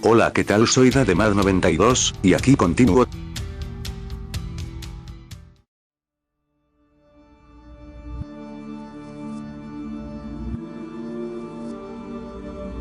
Hola, ¿qué tal? Soy Dademad92, y aquí continúo.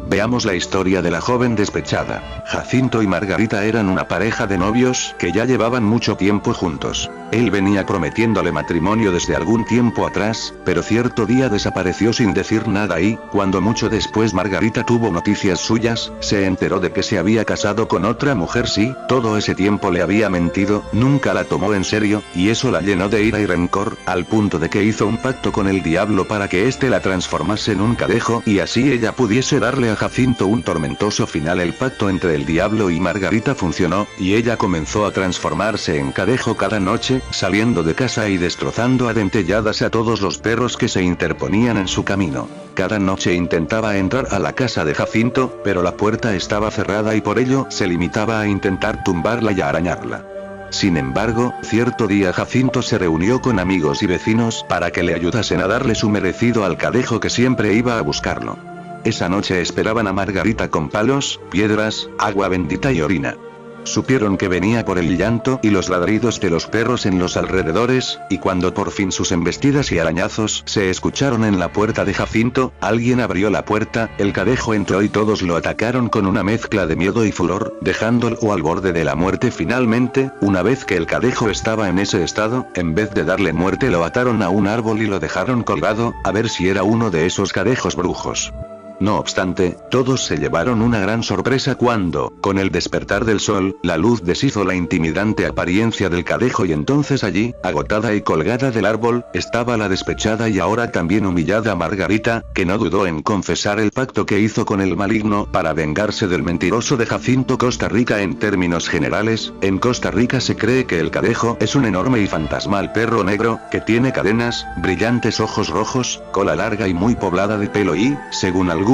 Veamos la historia de la joven despechada. Jacinto y Margarita eran una pareja de novios que ya llevaban mucho tiempo juntos. Él venía prometiéndole matrimonio desde algún tiempo atrás, pero cierto día desapareció sin decir nada y, cuando mucho después Margarita tuvo noticias suyas, se enteró de que se había casado con otra mujer. Sí, todo ese tiempo le había mentido, nunca la tomó en serio, y eso la llenó de ira y rencor, al punto de que hizo un pacto con el diablo para que éste la transformase en un cadejo y así ella pudiese darle a Jacinto un tormentoso final. El pacto entre el diablo y Margarita funcionó, y ella comenzó a transformarse en cadejo cada noche, saliendo de casa y destrozando a dentelladas a todos los perros que se interponían en su camino. Cada noche intentaba entrar a la casa de Jacinto, pero la puerta estaba cerrada y por ello se limitaba a intentar tumbarla y arañarla. Sin embargo, cierto día Jacinto se reunió con amigos y vecinos para que le ayudasen a darle su merecido al cadejo que siempre iba a buscarlo. Esa noche esperaban a Margarita con palos, piedras, agua bendita y orina. Supieron que venía por el llanto y los ladridos de los perros en los alrededores, y cuando por fin sus embestidas y arañazos se escucharon en la puerta de Jacinto, alguien abrió la puerta, el cadejo entró y todos lo atacaron con una mezcla de miedo y furor, dejándolo al borde de la muerte. Finalmente, una vez que el cadejo estaba en ese estado, en vez de darle muerte lo ataron a un árbol y lo dejaron colgado, a ver si era uno de esos cadejos brujos. No obstante, todos se llevaron una gran sorpresa cuando, con el despertar del sol, la luz deshizo la intimidante apariencia del cadejo y entonces allí, agotada y colgada del árbol, estaba la despechada y ahora también humillada Margarita, que no dudó en confesar el pacto que hizo con el maligno para vengarse del mentiroso de Jacinto. Costa Rica. En términos generales, en Costa Rica se cree que el cadejo es un enorme y fantasmal perro negro, que tiene cadenas, brillantes ojos rojos, cola larga y muy poblada de pelo y, según algunos,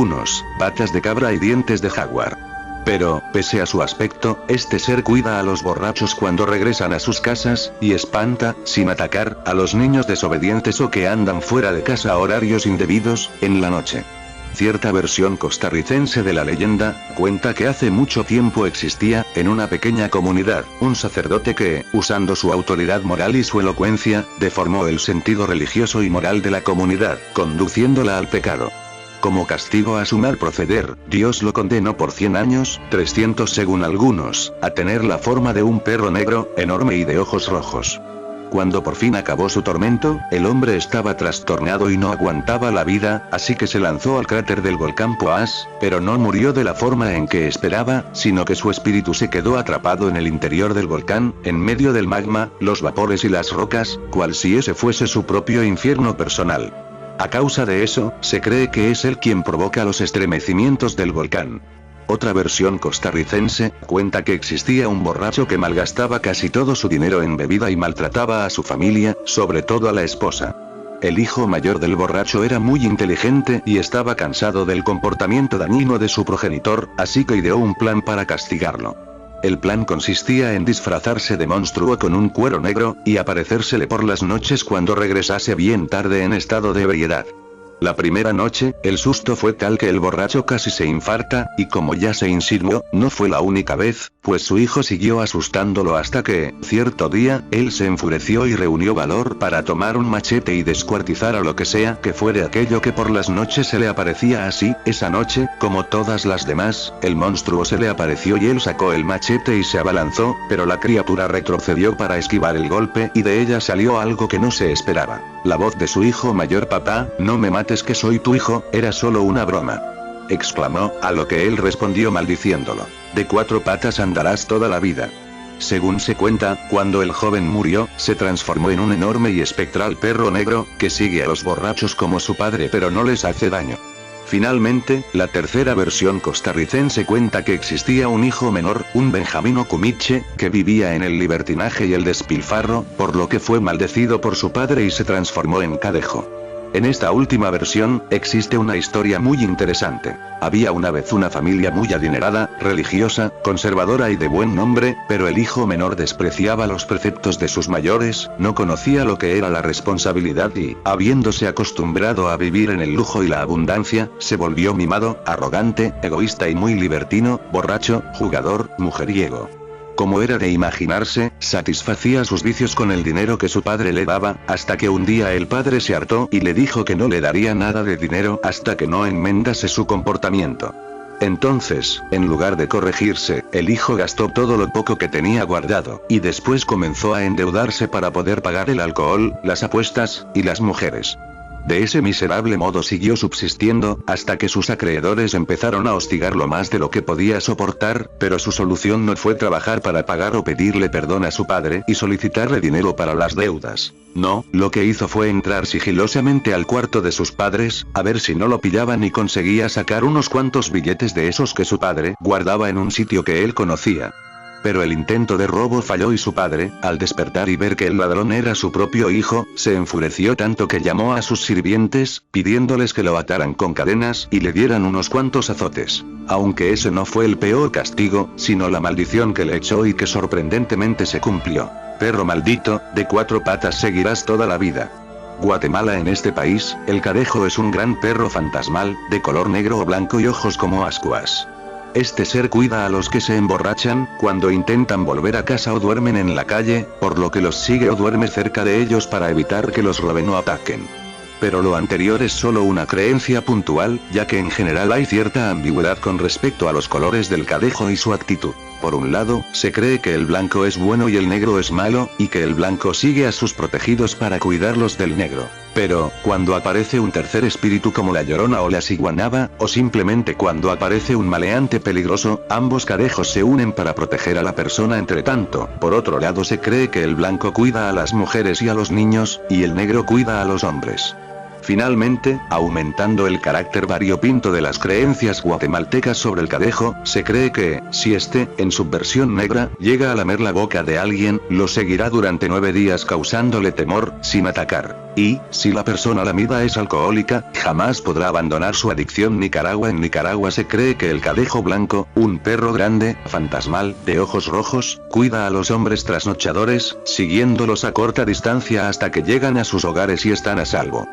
patas de cabra y dientes de jaguar. Pero, pese a su aspecto, este ser cuida a los borrachos cuando regresan a sus casas, y espanta, sin atacar, a los niños desobedientes o que andan fuera de casa a horarios indebidos, en la noche. Cierta versión costarricense de la leyenda, cuenta que hace mucho tiempo existía, en una pequeña comunidad, un sacerdote que, usando su autoridad moral y su elocuencia, deformó el sentido religioso y moral de la comunidad, conduciéndola al pecado. Como castigo a su mal proceder, Dios lo condenó por 100 años, 300 según algunos, a tener la forma de un perro negro, enorme y de ojos rojos. Cuando por fin acabó su tormento, el hombre estaba trastornado y no aguantaba la vida, así que se lanzó al cráter del volcán Poás, pero no murió de la forma en que esperaba, sino que su espíritu se quedó atrapado en el interior del volcán, en medio del magma, los vapores y las rocas, cual si ese fuese su propio infierno personal. A causa de eso, se cree que es él quien provoca los estremecimientos del volcán. Otra versión costarricense cuenta que existía un borracho que malgastaba casi todo su dinero en bebida y maltrataba a su familia, sobre todo a la esposa. El hijo mayor del borracho era muy inteligente y estaba cansado del comportamiento dañino de su progenitor, así que ideó un plan para castigarlo. El plan consistía en disfrazarse de monstruo con un cuero negro, y aparecérsele por las noches cuando regresase bien tarde en estado de ebriedad. La primera noche, el susto fue tal que el borracho casi se infarta, y como ya se insinuó, no fue la única vez, pues su hijo siguió asustándolo hasta que, cierto día, él se enfureció y reunió valor para tomar un machete y descuartizar a lo que sea que fuere aquello que por las noches se le aparecía. Así, esa noche, como todas las demás, el monstruo se le apareció y él sacó el machete y se abalanzó, pero la criatura retrocedió para esquivar el golpe y de ella salió algo que no se esperaba. La voz de su hijo mayor: papá, no me mates que soy tu hijo, era solo una broma, exclamó, a lo que él respondió maldiciéndolo. De 4 patas andarás toda la vida. Según se cuenta, cuando el joven murió, se transformó en un enorme y espectral perro negro, que sigue a los borrachos como su padre pero no les hace daño. Finalmente, la tercera versión costarricense cuenta que existía un hijo menor, un Benjamín Ocumiche, que vivía en el libertinaje y el despilfarro, por lo que fue maldecido por su padre y se transformó en cadejo. En esta última versión, existe una historia muy interesante. Había una vez una familia muy adinerada, religiosa, conservadora y de buen nombre, pero el hijo menor despreciaba los preceptos de sus mayores, no conocía lo que era la responsabilidad y, habiéndose acostumbrado a vivir en el lujo y la abundancia, se volvió mimado, arrogante, egoísta y muy libertino, borracho, jugador, mujeriego. Como era de imaginarse, satisfacía sus vicios con el dinero que su padre le daba, hasta que un día el padre se hartó y le dijo que no le daría nada de dinero hasta que no enmendase su comportamiento. Entonces, en lugar de corregirse, el hijo gastó todo lo poco que tenía guardado, y después comenzó a endeudarse para poder pagar el alcohol, las apuestas, y las mujeres. De ese miserable modo siguió subsistiendo, hasta que sus acreedores empezaron a hostigarlo más de lo que podía soportar, pero su solución no fue trabajar para pagar o pedirle perdón a su padre y solicitarle dinero para las deudas. No, lo que hizo fue entrar sigilosamente al cuarto de sus padres, a ver si no lo pillaban y conseguía sacar unos cuantos billetes de esos que su padre guardaba en un sitio que él conocía. Pero el intento de robo falló y su padre, al despertar y ver que el ladrón era su propio hijo, se enfureció tanto que llamó a sus sirvientes, pidiéndoles que lo ataran con cadenas y le dieran unos cuantos azotes. Aunque ese no fue el peor castigo, sino la maldición que le echó y que sorprendentemente se cumplió. Perro maldito, de 4 patas seguirás toda la vida. Guatemala. En este país, el cadejo es un gran perro fantasmal, de color negro o blanco y ojos como ascuas. Este ser cuida a los que se emborrachan, cuando intentan volver a casa o duermen en la calle, por lo que los sigue o duerme cerca de ellos para evitar que los roben o ataquen. Pero lo anterior es solo una creencia puntual, ya que en general hay cierta ambigüedad con respecto a los colores del cadejo y su actitud. Por un lado, se cree que el blanco es bueno y el negro es malo, y que el blanco sigue a sus protegidos para cuidarlos del negro. Pero, cuando aparece un tercer espíritu como la Llorona o la Ciguanaba, o simplemente cuando aparece un maleante peligroso, ambos cadejos se unen para proteger a la persona. Entre tanto, por otro lado se cree que el blanco cuida a las mujeres y a los niños, y el negro cuida a los hombres. Finalmente, aumentando el carácter variopinto de las creencias guatemaltecas sobre el cadejo, se cree que, si este, en su versión negra, llega a lamer la boca de alguien, lo seguirá durante 9 días causándole temor, sin atacar. Y, si la persona lamida es alcohólica, jamás podrá abandonar su adicción. En Nicaragua se cree que el cadejo blanco, un perro grande, fantasmal, de ojos rojos, cuida a los hombres trasnochadores, siguiéndolos a corta distancia hasta que llegan a sus hogares y están a salvo.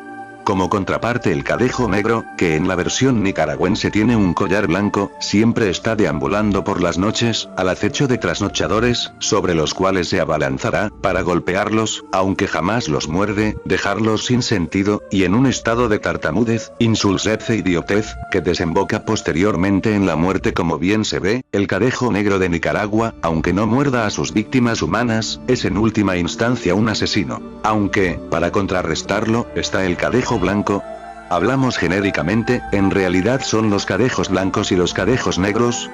Como contraparte, el cadejo negro, que en la versión nicaragüense tiene un collar blanco, siempre está deambulando por las noches, al acecho de trasnochadores, sobre los cuales se abalanzará, para golpearlos, aunque jamás los muerde, dejarlos sin sentido, y en un estado de tartamudez, insulsez e idiotez, que desemboca posteriormente en la muerte. Como bien se ve, el cadejo negro de Nicaragua, aunque no muerda a sus víctimas humanas, es en última instancia un asesino. Aunque, para contrarrestarlo, está el cadejo blanco. Hablamos genéricamente, en realidad son los cadejos blancos y los cadejos negros,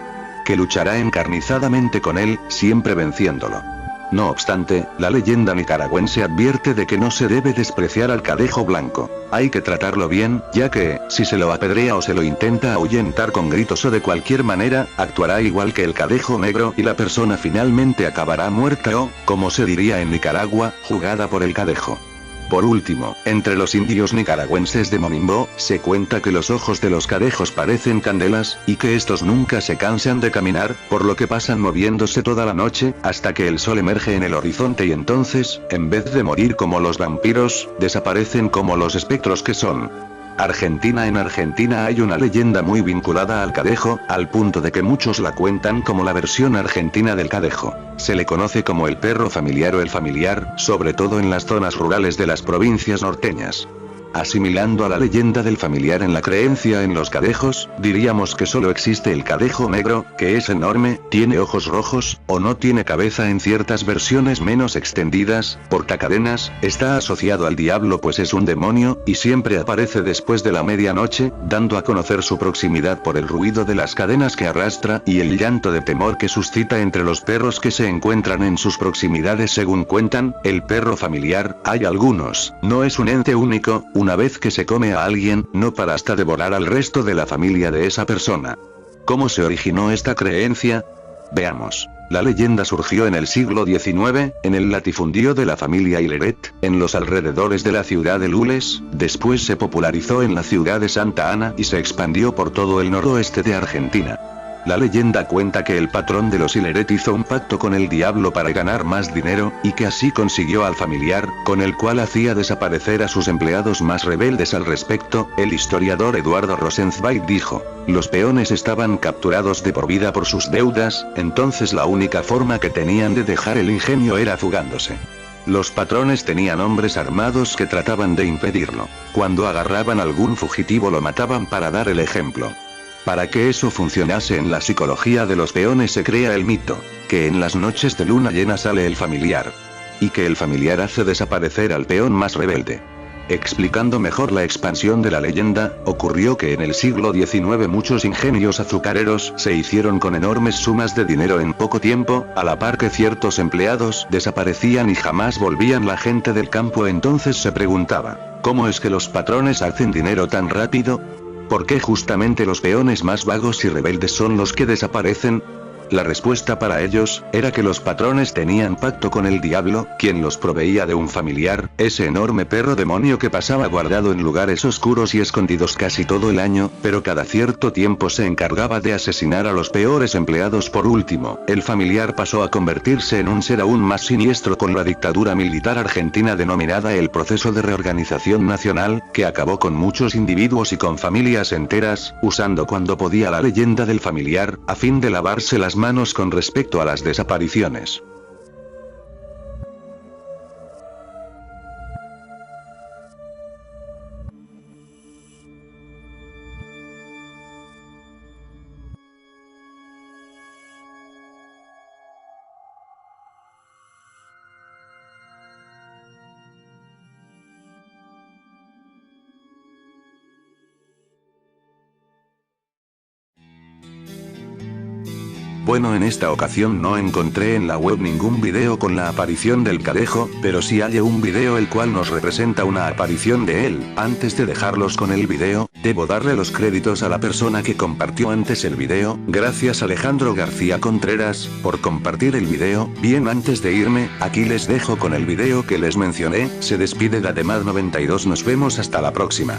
que luchará encarnizadamente con él, siempre venciéndolo. No obstante, la leyenda nicaragüense advierte de que no se debe despreciar al cadejo blanco. Hay que tratarlo bien, ya que, si se lo apedrea o se lo intenta ahuyentar con gritos o de cualquier manera, actuará igual que el cadejo negro y la persona finalmente acabará muerta o, como se diría en Nicaragua, jugada por el cadejo. Por último, entre los indios nicaragüenses de Monimbo, se cuenta que los ojos de los cadejos parecen candelas, y que estos nunca se cansan de caminar, por lo que pasan moviéndose toda la noche, hasta que el sol emerge en el horizonte y entonces, en vez de morir como los vampiros, desaparecen como los espectros que son. Argentina. En Argentina hay una leyenda muy vinculada al cadejo, al punto de que muchos la cuentan como la versión argentina del cadejo. Se le conoce como el perro familiar o el familiar, sobre todo en las zonas rurales de las provincias norteñas. Asimilando a la leyenda del familiar en la creencia en los cadejos, diríamos que solo existe el cadejo negro, que es enorme, tiene ojos rojos, o no tiene cabeza en ciertas versiones menos extendidas, porta cadenas, está asociado al diablo pues es un demonio, y siempre aparece después de la medianoche, dando a conocer su proximidad por el ruido de las cadenas que arrastra y el llanto de temor que suscita entre los perros que se encuentran en sus proximidades. Según cuentan, el perro familiar, hay algunos, no es un ente único, una vez que se come a alguien, no para hasta devorar al resto de la familia de esa persona. ¿Cómo se originó esta creencia? Veamos. La leyenda surgió en el siglo XIX, en el latifundio de la familia Hileret, en los alrededores de la ciudad de Lules, después se popularizó en la ciudad de Santa Ana y se expandió por todo el noroeste de Argentina. La leyenda cuenta que el patrón de los Hileret hizo un pacto con el diablo para ganar más dinero, y que así consiguió al familiar, con el cual hacía desaparecer a sus empleados más rebeldes al respecto. El historiador Eduardo Rosenzweig dijo: los peones estaban capturados de por vida por sus deudas, entonces la única forma que tenían de dejar el ingenio era fugándose. Los patrones tenían hombres armados que trataban de impedirlo. Cuando agarraban algún fugitivo lo mataban para dar el ejemplo. Para que eso funcionase en la psicología de los peones se crea el mito, que en las noches de luna llena sale el familiar. Y que el familiar hace desaparecer al peón más rebelde. Explicando mejor la expansión de la leyenda, ocurrió que en el siglo XIX muchos ingenios azucareros se hicieron con enormes sumas de dinero en poco tiempo, a la par que ciertos empleados desaparecían y jamás volvían. La gente del campo entonces se preguntaba, ¿cómo es que los patrones hacen dinero tan rápido? ¿Por qué justamente los peones más vagos y rebeldes son los que desaparecen? La respuesta para ellos, era que los patrones tenían pacto con el diablo, quien los proveía de un familiar, ese enorme perro demonio que pasaba guardado en lugares oscuros y escondidos casi todo el año, pero cada cierto tiempo se encargaba de asesinar a los peores empleados. Por último, el familiar pasó a convertirse en un ser aún más siniestro con la dictadura militar argentina denominada el Proceso de Reorganización Nacional, que acabó con muchos individuos y con familias enteras, usando cuando podía la leyenda del familiar, a fin de lavarse las manos con respecto a las desapariciones. Bueno, en esta ocasión no encontré en la web ningún video con la aparición del Cadejo, pero sí hallé un video el cual nos representa una aparición de él. Antes de dejarlos con el video, debo darle los créditos a la persona que compartió antes el video. Gracias Alejandro García Contreras, por compartir el video. Bien, antes de irme, aquí les dejo con el video que les mencioné. Se despide Dademad92, nos vemos hasta la próxima.